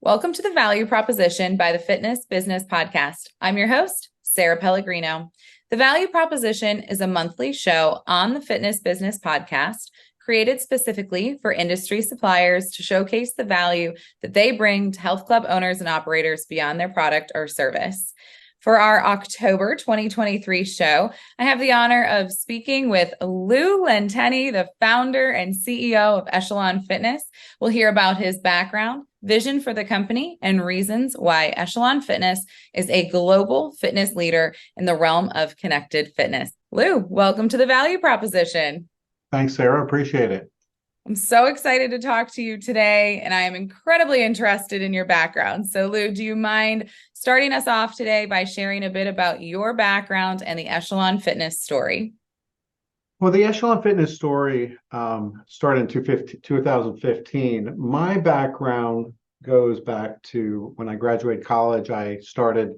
Welcome to the Value Proposition by the Fitness Business Podcast. I'm your host, Sarah Pellegrino. The Value Proposition is a monthly show on the Fitness Business Podcast created specifically for industry suppliers to showcase the value that they bring to health club owners and operators beyond their product or service. For our October 2023 show, I have the honor of speaking with Lou Lentine, the founder and CEO of Echelon Fitness. We'll hear about his background, vision for the company, and reasons why Echelon Fitness is a global fitness leader in the realm of connected fitness. Lou, welcome to the Value Proposition. Thanks, Sarah. Appreciate it. I'm so excited to talk to you today, and I am incredibly interested in your background. So, Lou, do you mind starting us off today by sharing a bit about your background and the Echelon Fitness story? Well, the Echelon Fitness story started in 2015. My background goes back to when I graduated college. I started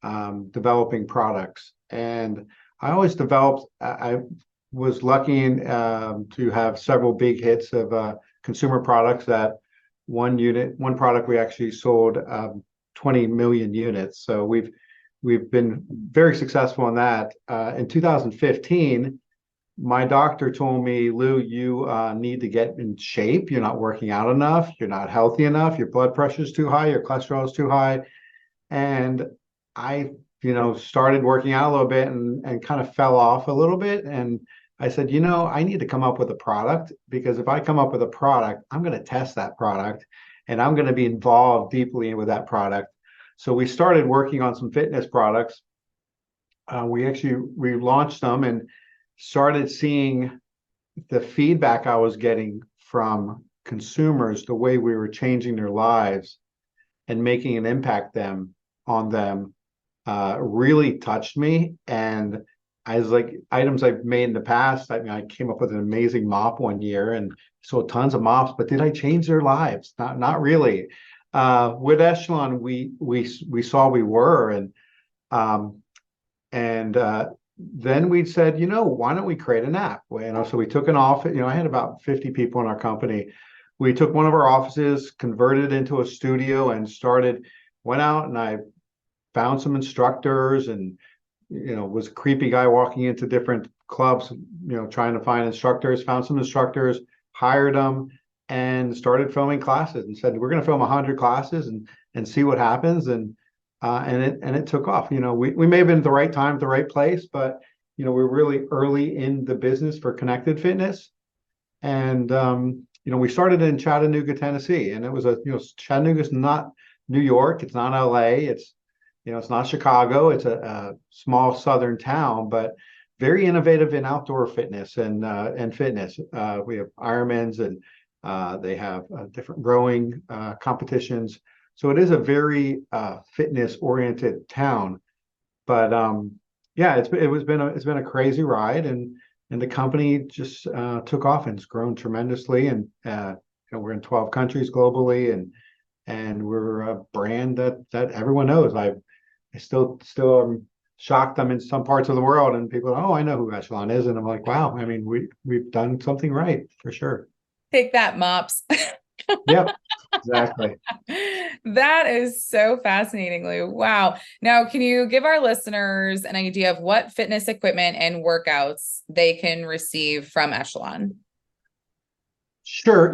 developing products, and I always developed. I was lucky to have several big hits of consumer products. That one product we actually sold 20 million units. So we've been very successful in that. In 2015, my doctor told me, Lou, you need to get in shape. You're not working out enough. You're not healthy enough. Your blood pressure is too high. Your cholesterol is too high. And I, started working out a little bit and kind of fell off a little bit. And I said, I need to come up with a product, because if I come up with a product, I'm going to test that product and I'm going to be involved deeply with that product. So we started working on some fitness products. We launched them and started seeing the feedback I was getting from consumers, the way we were changing their lives and making an impact on them really touched me. And I was like, items I've made in the past. I mean, I came up with an amazing mop one year and sold tons of mops, but did I change their lives? Not really. With Echelon, we saw we were, and then we said, why don't we create an app? So we took an office. I had about 50 people in our company. We took one of our offices, converted it into a studio, and went out, and I found some instructors, and was a creepy guy walking into different clubs, trying to find instructors, found some instructors, hired them, and started filming classes and said, we're going to film 100 classes and see what happens. And it took off. We may have been at the right time, at the right place, but, we're really early in the business for connected fitness. And, we started in Chattanooga, Tennessee, and it was Chattanooga's not New York. It's not LA. It's not Chicago. It's a small southern town, but very innovative in outdoor fitness and fitness. We have Ironmans, and they have different rowing competitions. So it is a very fitness-oriented town. But it's been a crazy ride, and the company just took off, and it's grown tremendously. And we're in 12 countries globally, and we're a brand that everyone knows. I still am shocked. I'm in some parts of the world and people are, oh, I know who Echelon is. And I'm like, wow, I mean, we've done something right for sure. Take that, mops. Yep, exactly. That is so fascinating, Lou. Wow. Now, can you give our listeners an idea of what fitness equipment and workouts they can receive from Echelon? Sure.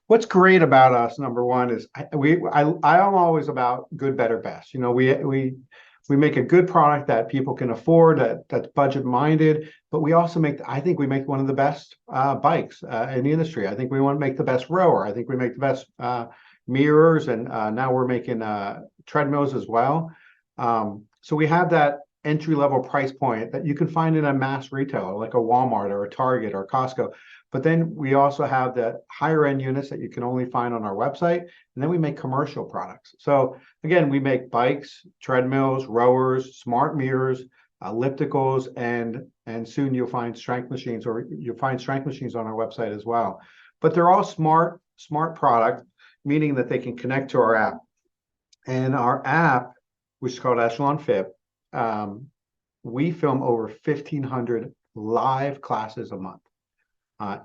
What's great about us, number one, is I'm always about good, better, best. We make a good product that people can afford, that's budget minded, but we also I think we make one of the best bikes in the industry. I think we want to make the best rower. I think we make the best mirrors, and now we're making treadmills as well. So we have that entry level price point that you can find in a mass retailer like a Walmart or a Target or Costco. But then we also have the higher end units that you can only find on our website. And then we make commercial products. So again, we make bikes, treadmills, rowers, smart mirrors, ellipticals, and soon you'll find strength machines, or you'll find strength machines on our website as well. But they're all smart product, meaning that they can connect to our app. And our app, which is called Echelon Fit, we film over 1,500 live classes a month.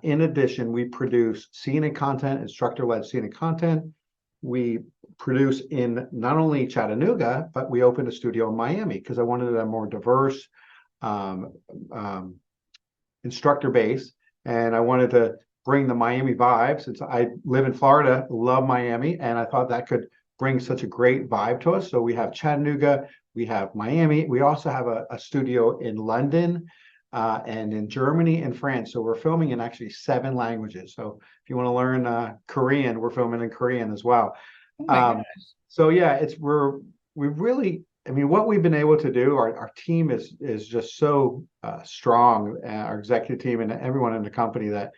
In addition, we produce scenic content, instructor-led scenic content. we produce in not only Chattanooga, but we opened a studio in Miami because I wanted a more diverse um, um, instructor base, and I wanted to bring the Miami vibe since I live in Florida, love Miami, and I thought that could bring such a great vibe to us. So we have Chattanooga, we have Miami, we also have a studio in London and in Germany and France. So we're filming in actually 7 languages. So if you want to learn Korean, we're filming in Korean as well. Oh my Um, gosh. so yeah, we really, I mean, what we've been able to do, our team is just so strong, our executive team and everyone in the company, that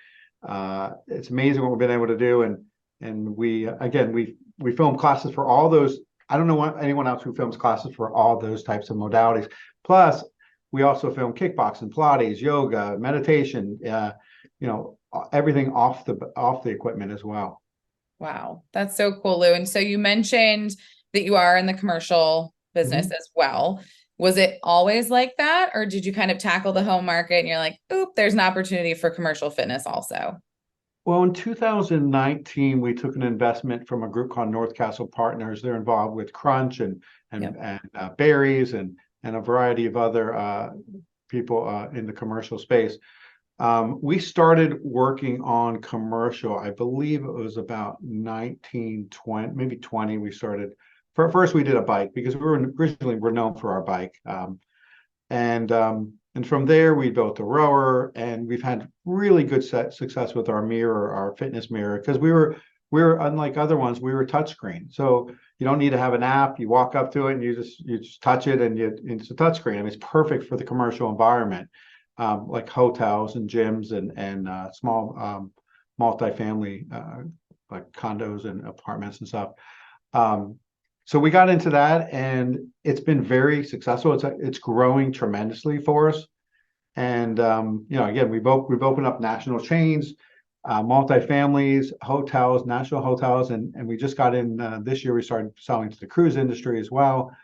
it's amazing what we've been able to do. And we again we film classes for all those. I don't know anyone else who films classes for all those types of modalities. Plus, we also film kickboxing, Pilates, yoga, meditation, everything off the equipment as well. Wow, that's so cool, Lou. And so you mentioned that you are in the commercial business as well. Was it always like that, or did you kind of tackle the home market and you're like, oop, there's an opportunity for commercial fitness also? Well, in 2019, we took an investment from a group called North Castle Partners. They're involved with Crunch Yep. and Berries and a variety of other people in the commercial space. We started working on commercial, I believe it was about 1920, maybe 20. We started. First, we did a bike because we're known for our bike. And from there, we built a rower, and we've had really good success with our mirror, our fitness mirror, because we were unlike other ones. We were touchscreen, so you don't need to have an app. You walk up to it and you just touch it, and it's a touchscreen. I mean, it's perfect for the commercial environment, like hotels and gyms and small multifamily like condos and apartments and stuff. So we got into that, and it's been very successful. It's growing tremendously for us. And again, we've opened up national chains, multifamilies, hotels, national hotels, and we just got in this year. We started selling to the cruise industry as well.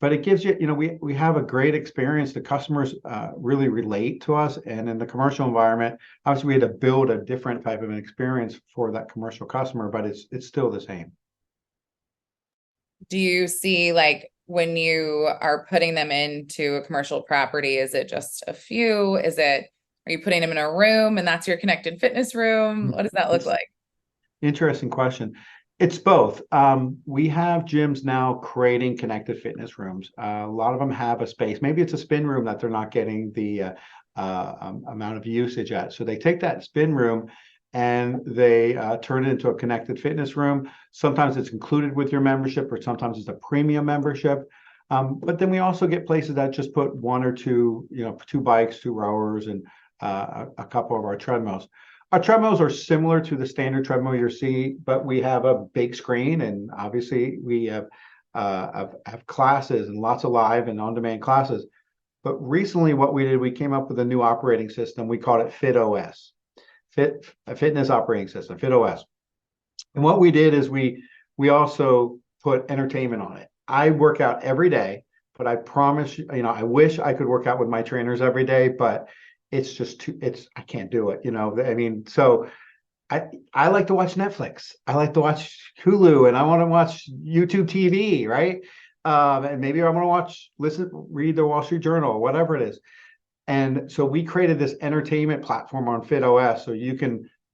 But it gives we have a great experience. The customers really relate to us, and in the commercial environment, obviously we had to build a different type of an experience for that commercial customer, but it's still the same. Do you see, like, when you are putting them into a commercial property, is it just a few? Are you putting them in a room and that's your connected fitness room? What does that look It's like? interesting question. It's both. We have gyms now creating connected fitness rooms. A lot of them have a space. Maybe it's a spin room that they're not getting the amount of usage at. So they take that spin room and they turn it into a connected fitness room. Sometimes it's included with your membership, or sometimes it's a premium membership. But then we also get places that just put 1 or 2, 2 bikes, 2 rowers, and a couple of our treadmills. Our treadmills are similar to the standard treadmill you see, but we have a big screen, and obviously we have classes and lots of live and on-demand classes. But recently, what we did, we came up with a new operating system. We called it Fitos, a fitness operating system, Fitos. And what we did is we also put entertainment on it. I work out every day, but I promise you, I wish I could work out with my trainers every day, but it's just I can't do it. I mean, so I like to watch Netflix. I like to watch Hulu, and I want to watch YouTube TV, right? And maybe I want to read the Wall Street Journal, whatever it is. And so we created this entertainment platform on FitOS. So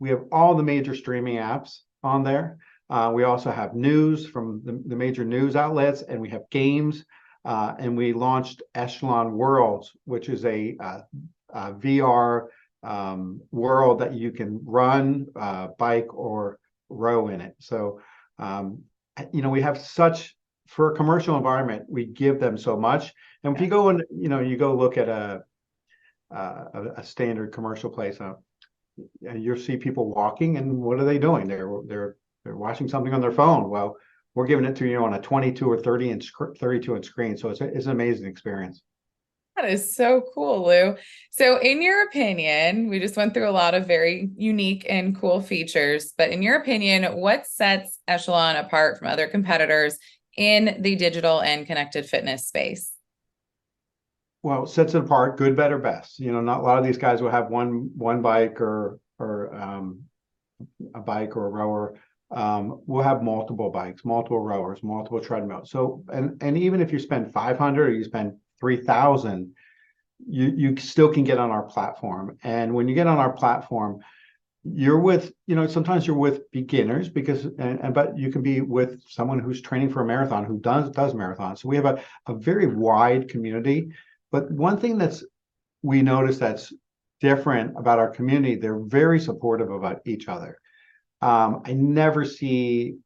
we have all the major streaming apps on there. We also have news from the major news outlets, and we have games. And we launched Echelon Worlds, which is a VR world that you can run, bike, or row in it. So, we have for a commercial environment, we give them so much. And if you go and, you go look at a standard commercial place, you'll see people walking, and what are they doing? They're watching something on their phone. Well, we're giving it to you on a 22 or 32-inch screen. So it's an amazing experience. That is so cool, Lou. So in your opinion, we just went through a lot of very unique and cool features, but in your opinion, what sets Echelon apart from other competitors in the digital and connected fitness space? Well, sets it apart, good, better, best. Not a lot of these guys will have one bike or a bike or a rower. we'll have multiple bikes, multiple rowers, multiple treadmills. So, and even if you spend 500 or you spend 3,000, you still can get on our platform. And when you get on our platform, you're with, sometimes you're with beginners because, but you can be with someone who's training for a marathon who does marathons. So we have a very wide community. But one thing we notice that's different about our community, they're very supportive about each other. I never see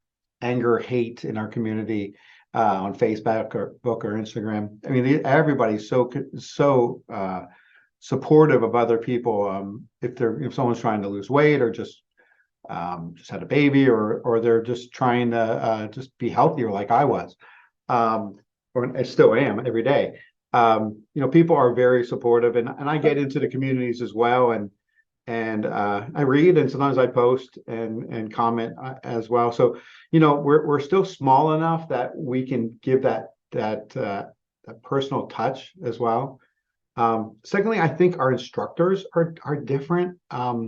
anger, hate in our community on Facebook or Instagram. I mean, everybody's so supportive of other people. If someone's trying to lose weight or just had a baby, or they're just trying to just be healthier, like I was, or I still am every day. People are very supportive, and I get into the communities as well, and I read, and sometimes I post and comment as well. So, we're still small enough that we can give that personal touch as well. Secondly, I think our instructors are different. Our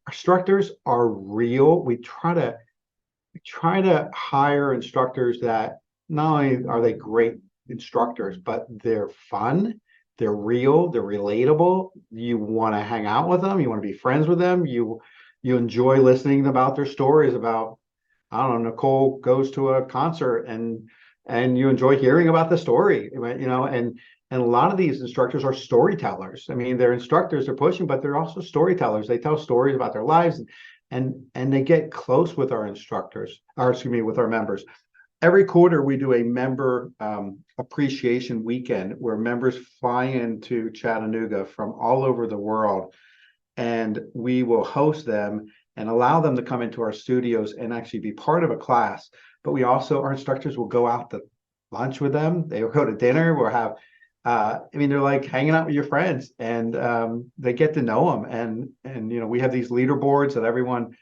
instructors are real. We try to hire instructors that not only are they great instructors, but they're fun, they're real, they're relatable. You want to hang out with them, you want to be friends with them, you enjoy listening about their stories about, I don't know, Nicole goes to a concert and you enjoy hearing about the story, and a lot of these instructors are storytellers. I mean, they're instructors, they're pushing, but they're also storytellers. They tell stories about their lives, and they get close with our instructors, or excuse me, with our members. Every quarter, we do a member appreciation weekend where members fly into Chattanooga from all over the world, and we will host them and allow them to come into our studios and actually be part of a class. But our instructors will go out to lunch with them. They will go to dinner. We'll have, they're like hanging out with your friends, and they get to know them. And we have these leaderboards that everyone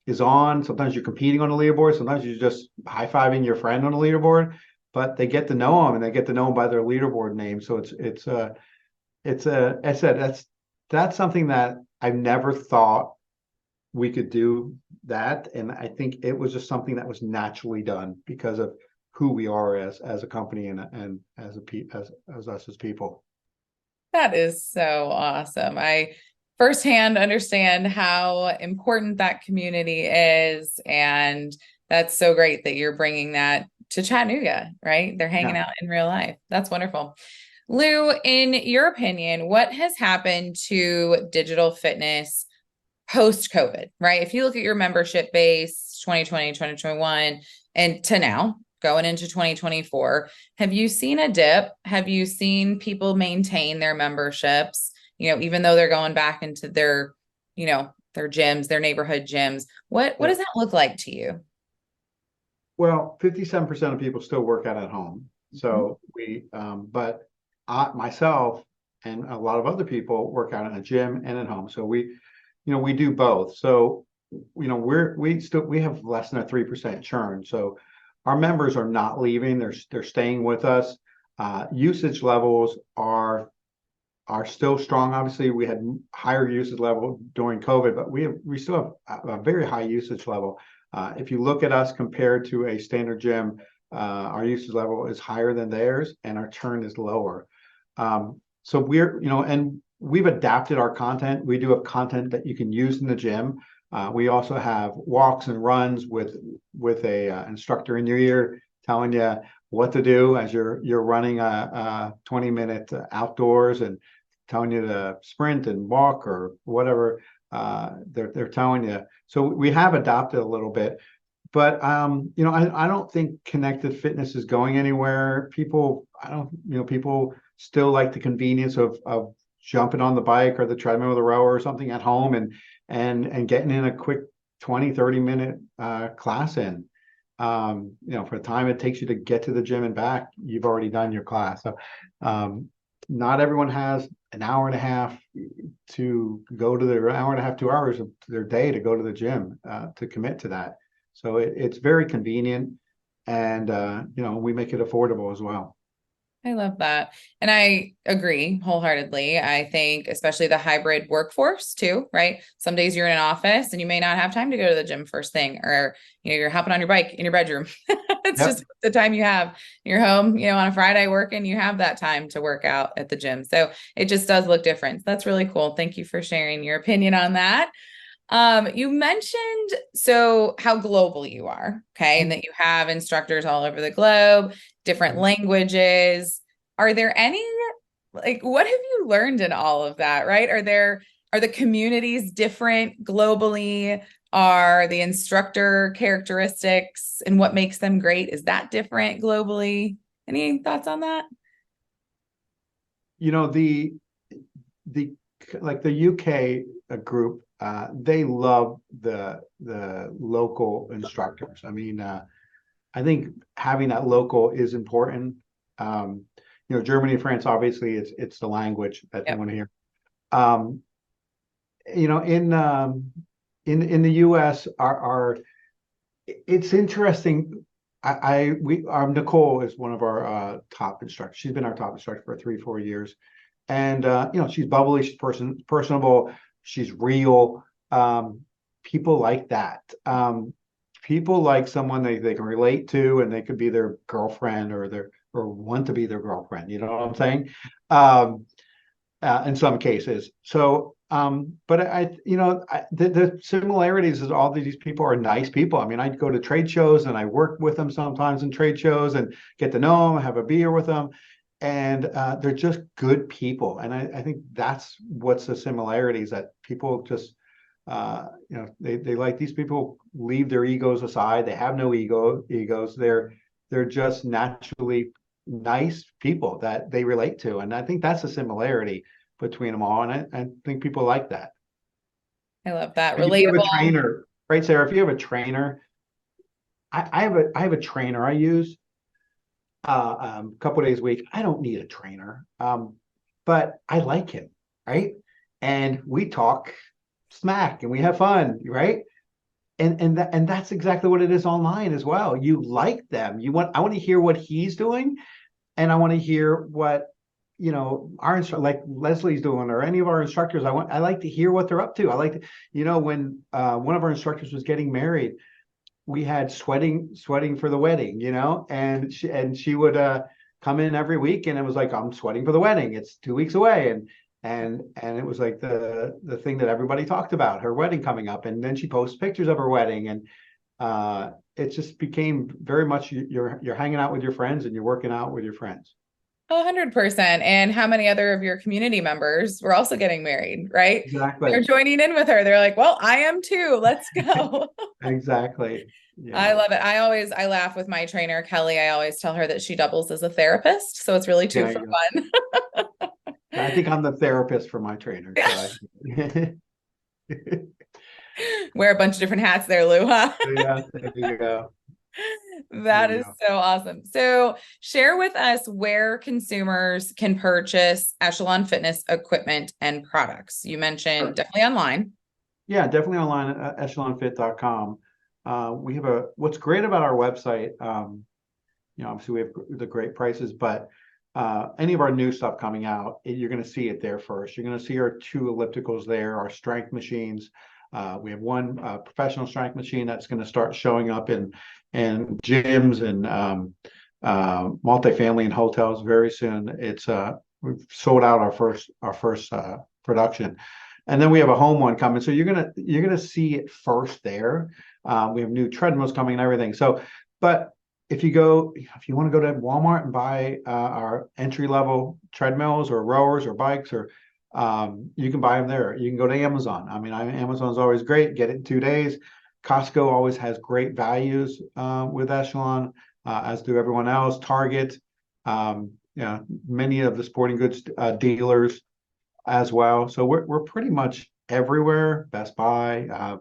is on. Sometimes you're competing on a leaderboard. Sometimes you're just high-fiving your friend on a leaderboard, but they get to know them, and they get to know them by their leaderboard name. So I said, that's something that I've never thought we could do that. And I think it was just something that was naturally done because of who we are as a company and as us as people. That is so awesome. I firsthand understand how important that community is. And that's so great that you're bringing that to Chattanooga, right? They're hanging out in real life. That's wonderful. Lou, in your opinion, what has happened to digital fitness post-COVID, right? If you look at your membership base, 2020, 2021, and to now, going into 2024, have you seen a dip? Have you seen people maintain their memberships, even though they're going back into their gyms, their neighborhood gyms? What does that look like to you? Well, 57% of people still work out at home. So but myself and a lot of other people work out in a gym and at home. So we do both. So, we have less than a 3% churn. So our members are not leaving. They're staying with us. Usage levels are still strong. Obviously, we had higher usage level during COVID, but we still have a very high usage level. If you look at us compared to a standard gym, our usage level is higher than theirs, and our churn is lower. So and we've adapted our content. We do have content that you can use in the gym. We also have walks and runs with a instructor in your ear telling you what to do as you're running a 20-minute outdoors, and telling you to sprint and walk or whatever they're telling you. So we have adopted a little bit, but I don't think connected fitness is going anywhere. People still like the convenience of jumping on the bike or the treadmill or the rower or something at home and getting in a quick 20-30 minute class in. For the time it takes you to get to the gym and back, you've already done your class. So not everyone has an hour and a half to go to their hour and a half, 2 hours of their day to go to the gym to commit to that. So it's very convenient, and we make it affordable as well. I love that. And I agree wholeheartedly. I think especially the hybrid workforce too, right? Some days you're in an office and you may not have time to go to the gym first thing, or you're hopping on your bike in your bedroom. It's Yep. just the time you have. You're home, on a Friday working, you have that time to work out at the gym. So it just does look different. That's really cool. Thank you for sharing your opinion on that. You mentioned how global you are, okay, and that you have instructors all over the globe, different languages. Are there any, like, what have you learned in all of that, right? Are the communities different globally? Are the instructor characteristics and what makes them great, is that different globally? Any thoughts on that? You know, the like the UK group, they love the local instructors. I mean, I think having that local is important. Germany and France, obviously, it's the language that they Yep. want to hear. Um, you know, in the US, our it's interesting. Our Nicole is one of our top instructors. She's been our top instructor for 3-4 years, and she's bubbly, she's personable, she's real. People like that. People like someone they can relate to, and they could be their girlfriend or want to be their girlfriend. You know what I'm saying? Um, in some cases. So, but the similarities is all these people are nice people. I mean, I go to trade shows and I work with them sometimes in trade shows and get to know them, have a beer with them, and they're just good people. And I think that's what's the similarities, that people just, they like, these people leave their egos aside. They have no egos. They're just naturally nice people that they relate to. And I think that's a similarity between them all. And I think people like that. I love that. If you have a Relatable. trainer, right, Sarah, if you have a trainer, I have a trainer I use a couple of days a week. I don't need a trainer, but I like him, right? And we talk smack and we have fun, right? And that's exactly what it is online as well. You like them. I want to hear what he's doing, and I want to hear what our like Leslie's doing, or any of our instructors. I like to hear what they're up to. I like to, when one of our instructors was getting married, we had sweating for the wedding, and she would come in every week, and it was like, I'm sweating for the wedding. It's 2 weeks away, and it was like the thing that everybody talked about, her wedding coming up, and then she posts pictures of her wedding, and it just became very much you're hanging out with your friends and you're working out with your friends. 100%. And how many other of your community members were also getting married, right? They're Exactly. joining in with her. They're like, well, I am too. Let's go. Exactly. I Yeah. love it. I laugh with my trainer, Kelly. I always tell her that she doubles as a therapist. So it's really two Yeah. for You one. I think I'm the therapist for my trainer. Wear a bunch of different hats there, Lou, huh? Yeah, there you go. There That you is go. so awesome. So, share with us where consumers can purchase Echelon Fitness equipment and products. You mentioned Sure. definitely online. Yeah, definitely online at echelonfit.com. We have what's great about our website, obviously we have the great prices, but any of our new stuff coming out, you're going to see it there first. You're going to see our 2 ellipticals there, our strength machines. We have one professional strength machine that's going to start showing up in gyms and multifamily and hotels very soon. We've sold out our first production, and then we have a home one coming. So you're gonna see it first there. We have new treadmills coming and everything. So, but if you want to go to Walmart and buy our entry level treadmills or rowers or bikes, or you can buy them there. You can go to Amazon. I mean, Amazon's always great. Get it in 2 days. Costco always has great values with Echelon, as do everyone else. Target, many of the sporting goods dealers as well. So we're pretty much everywhere. Best Buy.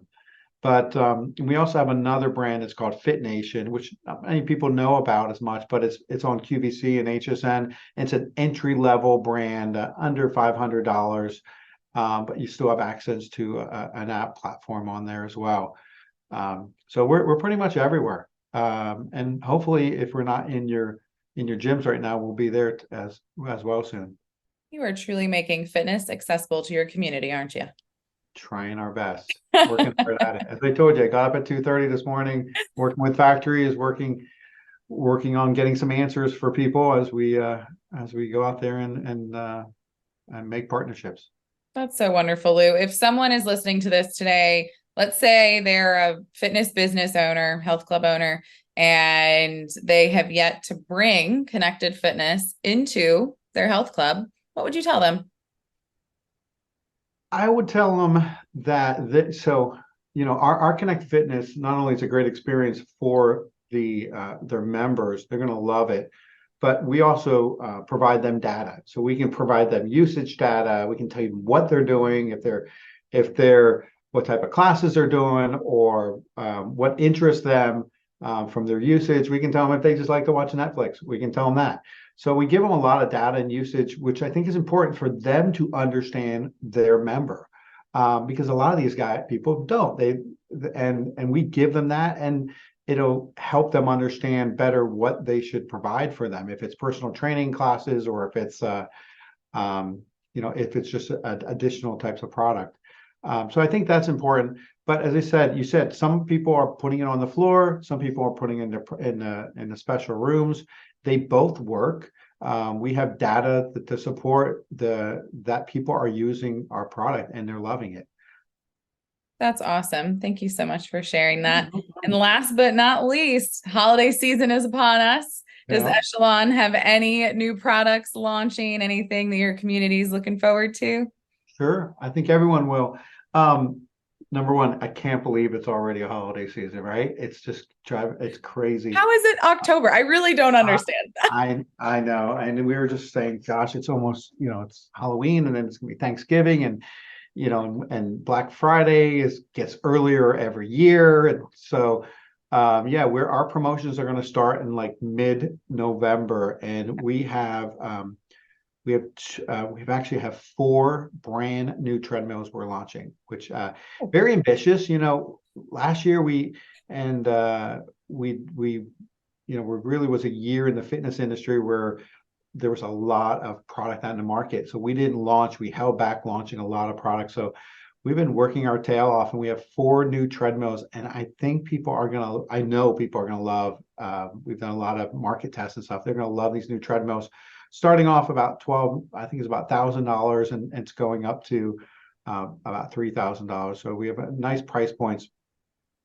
But we also have another brand that's called Fit Nation, which not many people know about as much, but it's on QVC and HSN. It's an entry level brand, under $500, but you still have access to an app platform on there as well. So we're pretty much everywhere. And hopefully, if we're not in in your gyms right now will be there as well soon. You are truly making fitness accessible to your community, aren't you? Trying our best, working hard at it. As I told you, I got up at 2:30 this morning, working with factories, working on getting some answers for people as we go out there and make partnerships. That's so wonderful, Lou. If someone is listening to this today, let's say they're a fitness business owner, health club owner, and they have yet to bring connected fitness into their health club, what would you tell them? I would tell them that so our Connected Fitness, not only is a great experience for their members, they're going to love it, but we also provide them data. So we can provide them usage data. We can tell you what they're doing, if they're what type of classes they're doing, or what interests them from their usage. We can tell them if they just like to watch Netflix. We can tell them that. So we give them a lot of data and usage, which I think is important for them to understand their member, because a lot of these people don't. And we give them that, and it'll help them understand better what they should provide for them. If it's personal training classes, or if it's if it's just additional types of product. So I think that's important. But as I said, you said some people are putting it on the floor, some people are putting it in the special rooms. They both work. We have data to support that people are using our product and they're loving it. That's awesome. Thank you so much for sharing that. And last but not least, holiday season is upon us. Does Echelon have any new products launching, anything that your community is looking forward to? Sure. I think everyone will. Number one, I can't believe it's already a holiday season, right? It's crazy. How is it October? I really don't understand that. I know. And we were just saying, gosh, it's almost, it's Halloween, and then it's gonna be Thanksgiving, and and Black Friday gets earlier every year. And so our promotions are going to start in like mid-November, and we actually have 4 brand new treadmills we're launching, which very ambitious. Last year we really was a year in the fitness industry where there was a lot of product out in the market. So we didn't launch, we held back launching a lot of products. So we've been working our tail off, and we have 4 new treadmills. And I know people are going to love, we've done a lot of market tests and stuff. They're going to love these new treadmills, starting off about I think it's about $1,000, and it's going up to about $3,000. So we have a nice price points.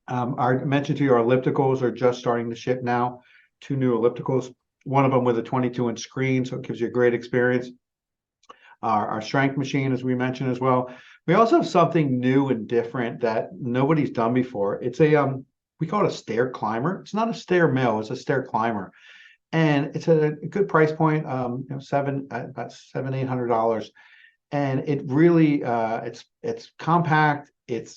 I mentioned to you, our ellipticals are just starting to ship now. 2 new ellipticals, one of them with a 22-inch screen, so it gives you a great experience. Our strength machine, as we mentioned as well. We also have something new and different that nobody's done before. It's we call it a stair climber. It's not a stair mill, it's a stair climber. And it's a good price point, about $700-800. And it really, it's compact. It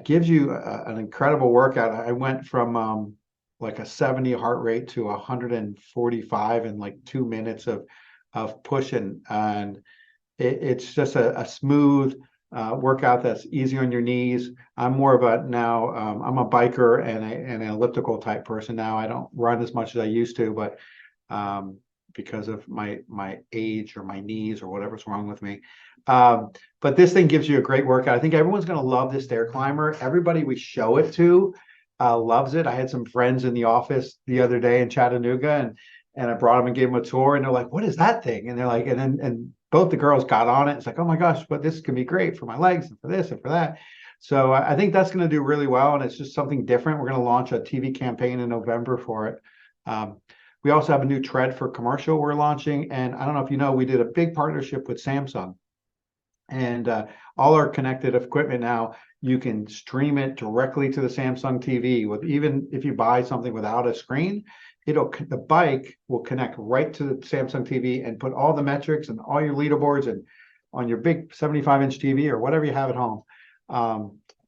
gives you an incredible workout. I went from like a 70 heart rate to 145 in like 2 minutes of pushing, and it's just a smooth workout that's easy on your knees. I'm more of I'm a biker and an elliptical type person now. I don't run as much as I used to, but because of my age or my knees or whatever's wrong with me. But this thing gives you a great workout. I think everyone's going to love this stair climber. Everybody we show it to loves it. I had some friends in the office the other day in Chattanooga, and I brought them and gave them a tour, and they're like, "What is that thing?" And they're like, and both the girls got on it. It's like, "Oh my gosh, but this can be great for my legs and for this and for that." So I think that's going to do really well, and it's just something different. We're going to launch a TV campaign in November for it. We also have a new tread for commercial we're launching, and I don't know if you know, we did a big partnership with Samsung, and all our connected equipment now, you can stream it directly to the Samsung TV. Even if you buy something without a screen, the bike will connect right to the Samsung TV and put all the metrics and all your leaderboards and on your big 75-inch TV or whatever you have at home.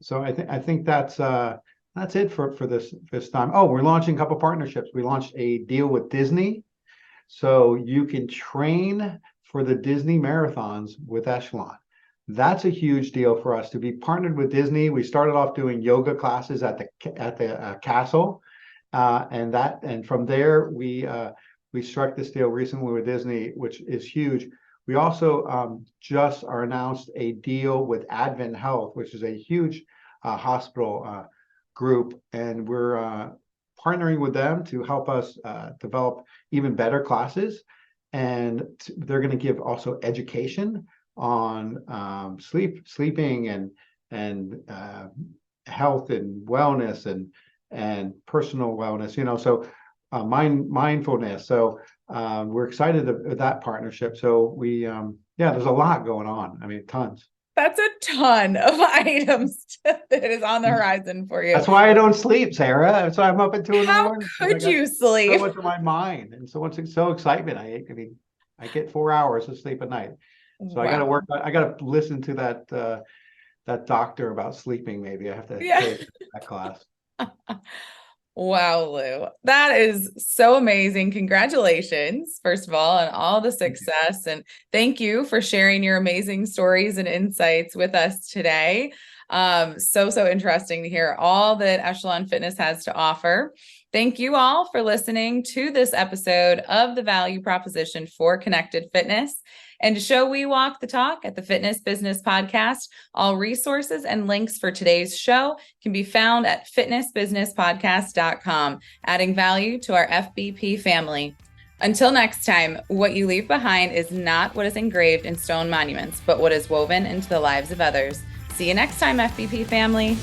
So I think that's it for this time. Oh, we're launching a couple partnerships. We launched a deal with Disney, so you can train for the Disney marathons with Echelon. That's a huge deal for us to be partnered with Disney. We started off doing yoga classes at the castle, And from there, we struck this deal recently with Disney, which is huge. We also just are announced a deal with Advent Health, which is a huge hospital group, and we're partnering with them to help us develop even better classes. And they're going to give also education on sleeping and health and wellness and personal wellness. So mindfulness. So we're excited about that partnership. So there's a lot going on. I mean, tons. That's a ton of items that is on the horizon for you. That's why I don't sleep, Sarah. That's why I'm up at 2 in the morning. How could you sleep? So much of my mind and so excitement. I mean, I get 4 hours of sleep a night. So wow. I got to listen to that doctor about sleeping. Maybe I have to take that class. Wow, Lou, that is so amazing. Congratulations, first of all, on all the success. And thank you for sharing your amazing stories and insights with us today. So interesting to hear all that Echelon Fitness has to offer. Thank you all for listening to this episode of The Value Proposition for Connected Fitness. And to show we walk the talk at the Fitness Business Podcast, all resources and links for today's show can be found at fitnessbusinesspodcast.com, adding value to our FBP family. Until next time, what you leave behind is not what is engraved in stone monuments, but what is woven into the lives of others. See you next time, FBP family.